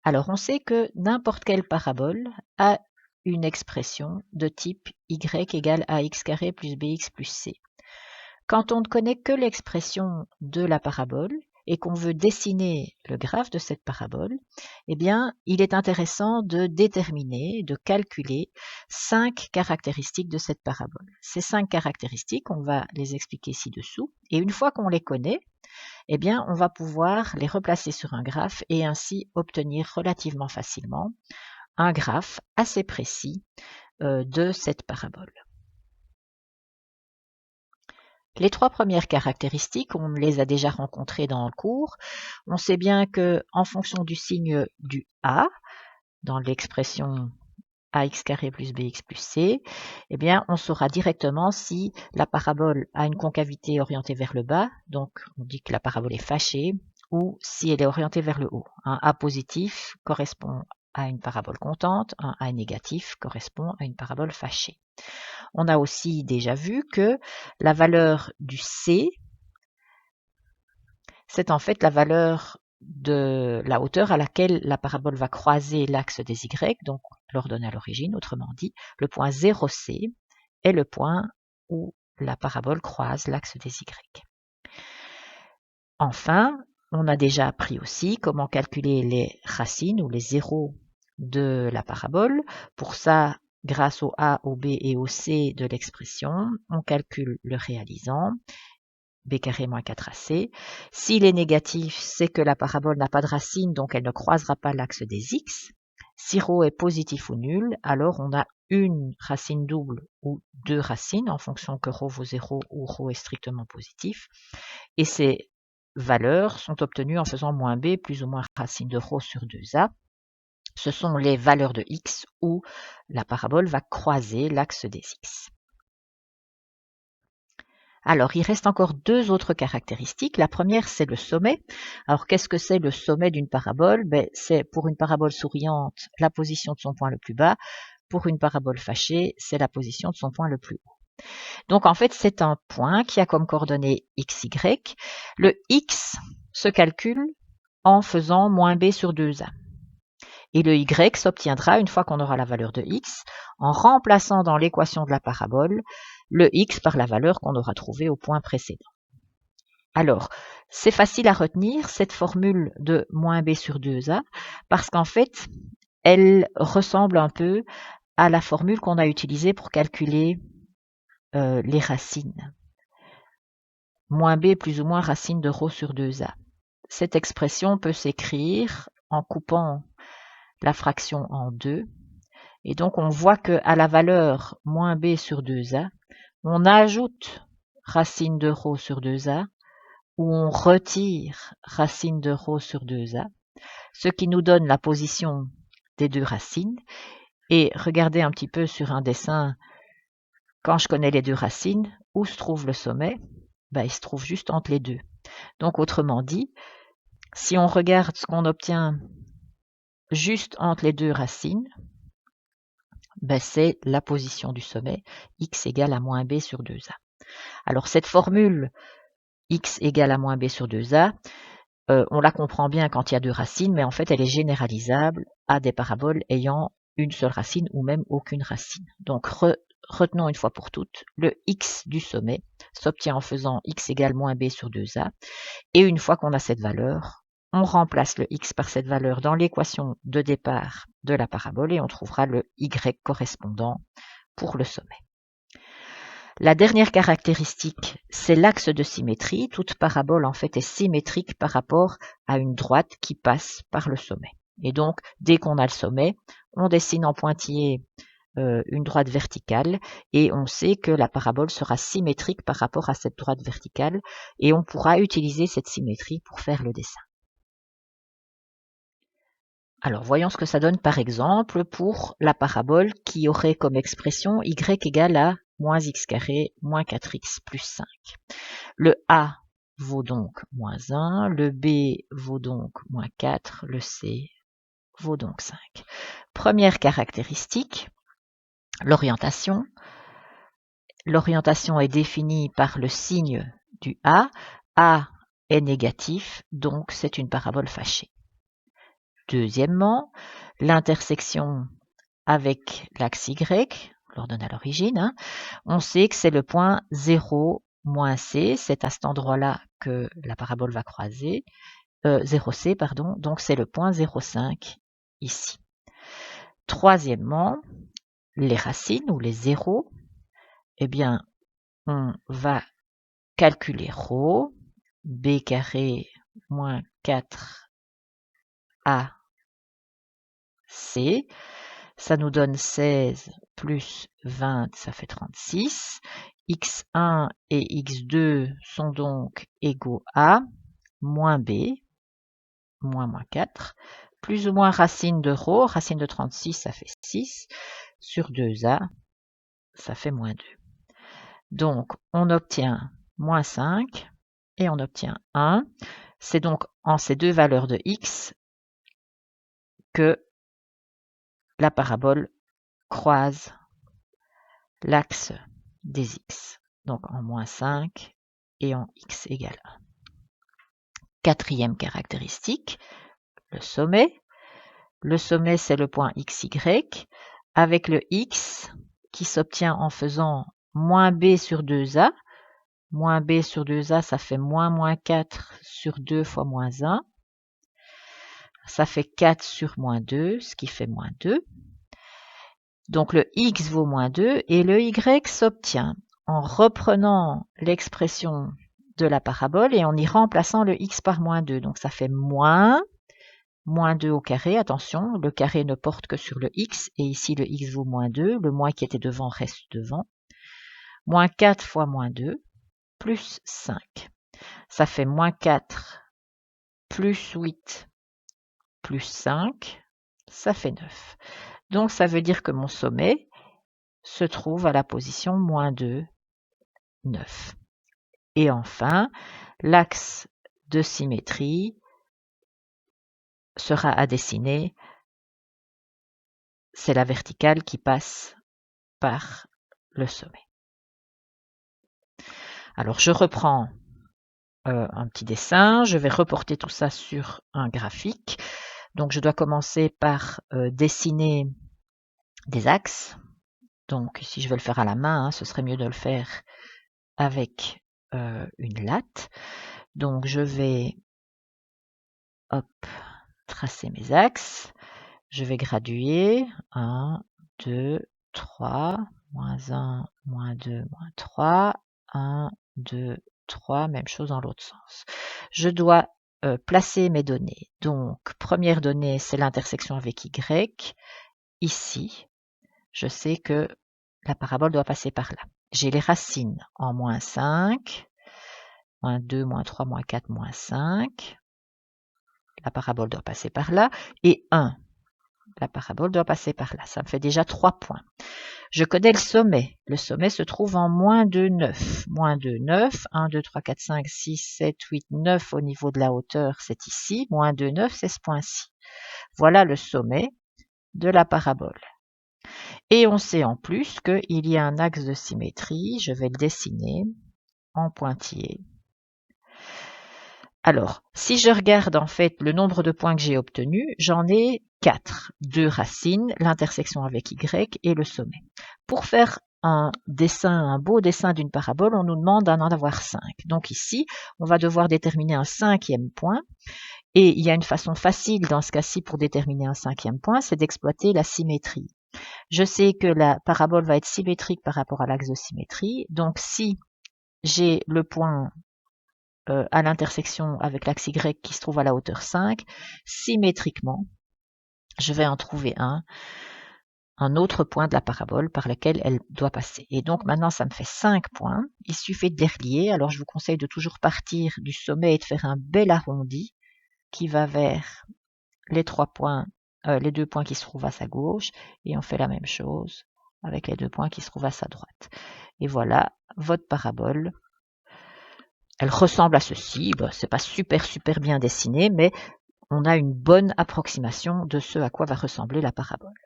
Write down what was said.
Alors, on sait que n'importe quelle parabole a une expression de type y égale ax carré plus bx plus c. Quand on ne connaît que l'expression de la parabole et qu'on veut dessiner le graphe de cette parabole, eh bien, il est intéressant de déterminer, de calculer 5 caractéristiques de cette parabole. Ces 5 caractéristiques, on va les expliquer ci-dessous, et une fois qu'on les connaît, eh bien, on va pouvoir les replacer sur un graphe et ainsi obtenir relativement facilement un graphe assez précis de cette parabole. Les 3 premières caractéristiques, on les a déjà rencontrées dans le cours. On sait bien que en fonction du signe du a, dans l'expression ax carré plus bx plus c, eh bien, on saura directement si la parabole a une concavité orientée vers le bas, donc on dit que la parabole est fâchée, ou si elle est orientée vers le haut. Un a positif correspond à une parabole contente, un a négatif correspond à une parabole fâchée. On a aussi déjà vu que la valeur du c, c'est en fait la valeur de la hauteur à laquelle la parabole va croiser l'axe des y, donc l'ordonnée à l'origine, autrement dit, le point 0c est le point où la parabole croise l'axe des y. Enfin, on a déjà appris aussi comment calculer les racines ou les zéros de la parabole. Pour ça, grâce au a, au b et au c de l'expression, on calcule le réalisant, b carré moins 4ac. S'il est négatif, c'est que la parabole n'a pas de racine, donc elle ne croisera pas l'axe des x. Si ρ est positif ou nul, alors on a une racine double ou deux racines, en fonction que ρ vaut 0 ou ρ est strictement positif. Et ces valeurs sont obtenues en faisant moins b plus ou moins racine de ρ sur 2a. Ce sont les valeurs de x où la parabole va croiser l'axe des x. Alors, il reste encore deux autres caractéristiques. La première, c'est le sommet. Alors, qu'est-ce que c'est le sommet d'une parabole? C'est pour une parabole souriante, la position de son point le plus bas. Pour une parabole fâchée, c'est la position de son point le plus haut. Donc, en fait, c'est un point qui a comme coordonnées x, y. Le x se calcule en faisant moins b sur 2a. Et le y s'obtiendra une fois qu'on aura la valeur de x en remplaçant dans l'équation de la parabole le x par la valeur qu'on aura trouvée au point précédent. Alors, c'est facile à retenir cette formule de moins b sur 2a parce qu'en fait, elle ressemble un peu à la formule qu'on a utilisée pour calculer les racines. Moins b plus ou moins racine de ρ sur 2a. Cette expression peut s'écrire en coupant la fraction en deux. Et donc, on voit qu'à la valeur moins b sur 2a, on ajoute racine de ρ sur 2a, ou on retire racine de ρ sur 2a, ce qui nous donne la position des deux racines. Et regardez un petit peu sur un dessin, quand je connais les deux racines, où se trouve le sommet? Il se trouve juste entre les deux. Donc, autrement dit, si on regarde ce qu'on obtient juste entre les deux racines, c'est la position du sommet, x égale à moins b sur 2a. Alors cette formule x égale à moins b sur 2a, on la comprend bien quand il y a deux racines, mais en fait elle est généralisable à des paraboles ayant une seule racine ou même aucune racine. Donc retenons une fois pour toutes, le x du sommet s'obtient en faisant x égale moins b sur 2a, et une fois qu'on a cette valeur, on remplace le x par cette valeur dans l'équation de départ de la parabole et on trouvera le y correspondant pour le sommet. La dernière caractéristique, c'est l'axe de symétrie. Toute parabole en fait est symétrique par rapport à une droite qui passe par le sommet. Et donc, dès qu'on a le sommet, on dessine en pointillé une droite verticale et on sait que la parabole sera symétrique par rapport à cette droite verticale et on pourra utiliser cette symétrie pour faire le dessin. Alors, voyons ce que ça donne par exemple pour la parabole qui aurait comme expression y égale à moins x carré moins 4x plus 5. Le a vaut donc moins 1, le b vaut donc moins 4, le c vaut donc 5. Première caractéristique, l'orientation. L'orientation est définie par le signe du a. A est négatif, donc c'est une parabole fâchée. Deuxièmement, l'intersection avec l'axe Y, on leur donne à l'origine, hein, on sait que c'est le point 0, moins C, c'est à cet endroit-là que la parabole va croiser, 0C, pardon, donc c'est le point 0,5 ici. Troisièmement, les racines ou les zéros, eh bien, on va calculer ρ, b carré moins 4ac, ça nous donne 16 plus 20, ça fait 36. x1 et x2 sont donc égaux à moins b, moins 4, plus ou moins racine de ρ, racine de 36, ça fait 6, sur 2a, ça fait moins 2. Donc, on obtient moins 5 et on obtient 1. C'est donc en ces deux valeurs de x que la parabole croise l'axe des x. Donc en moins 5 et en x égale 1. Quatrième caractéristique, le sommet. Le sommet, c'est le point xy, avec le x qui s'obtient en faisant moins b sur 2a. Moins b sur 2a, ça fait moins 4 sur 2 fois moins 1. Ça fait 4 sur moins 2, ce qui fait moins 2. Donc le x vaut moins 2 et le y s'obtient en reprenant l'expression de la parabole et en y remplaçant le x par moins 2. Donc ça fait moins 2 au carré. Attention, le carré ne porte que sur le x et ici le x vaut moins 2. Le moins qui était devant reste devant. Moins 4 fois moins 2 plus 5. Ça fait moins 4 plus 8 plus 5. Ça fait 9. Donc ça veut dire que mon sommet se trouve à la position moins 2, 9. Et enfin, l'axe de symétrie sera à dessiner, c'est la verticale qui passe par le sommet. Alors je reprends un petit dessin, je vais reporter tout ça sur un graphique. Donc je dois commencer par dessiner des axes. Donc si je veux le faire à la main, hein, ce serait mieux de le faire avec une latte. Donc je vais tracer mes axes. Je vais graduer 1, 2, 3, moins 1, moins 2, moins 3, 1, 2, 3, même chose dans l'autre sens. Je dois placer mes données. Donc, première donnée, c'est l'intersection avec Y. Ici, je sais que la parabole doit passer par là. J'ai les racines en moins 5, moins 2, moins 3, moins 4, moins 5. La parabole doit passer par là. Et 1. La parabole doit passer par là. Ça me fait déjà 3 points. Je connais le sommet. Le sommet se trouve en moins 2, 9. Moins 2, 9. 1, 2, 3, 4, 5, 6, 7, 8, 9 au niveau de la hauteur, c'est ici. Moins 2, 9, c'est ce point-ci. Voilà le sommet de la parabole. Et on sait en plus qu'il y a un axe de symétrie. Je vais le dessiner en pointillé. Alors, si je regarde en fait le nombre de points que j'ai obtenus, j'en ai 4. 2 racines, l'intersection avec Y et le sommet. Pour faire un beau dessin d'une parabole, on nous demande d'en avoir 5. Donc ici, on va devoir déterminer un 5e point. Et il y a une façon facile dans ce cas-ci pour déterminer un 5e point, c'est d'exploiter la symétrie. Je sais que la parabole va être symétrique par rapport à l'axe de symétrie. Donc si j'ai le point à l'intersection avec l'axe Y qui se trouve à la hauteur 5, symétriquement, je vais en trouver un autre point de la parabole par lequel elle doit passer. Et donc maintenant, ça me fait 5 points. Il suffit de les relier. Alors je vous conseille de toujours partir du sommet et de faire un bel arrondi qui va vers les 3 points, les 2 points qui se trouvent à sa gauche. Et on fait la même chose avec les 2 points qui se trouvent à sa droite. Et voilà votre parabole. Elle ressemble à ceci, c'est pas super bien dessiné, mais on a une bonne approximation de ce à quoi va ressembler la parabole.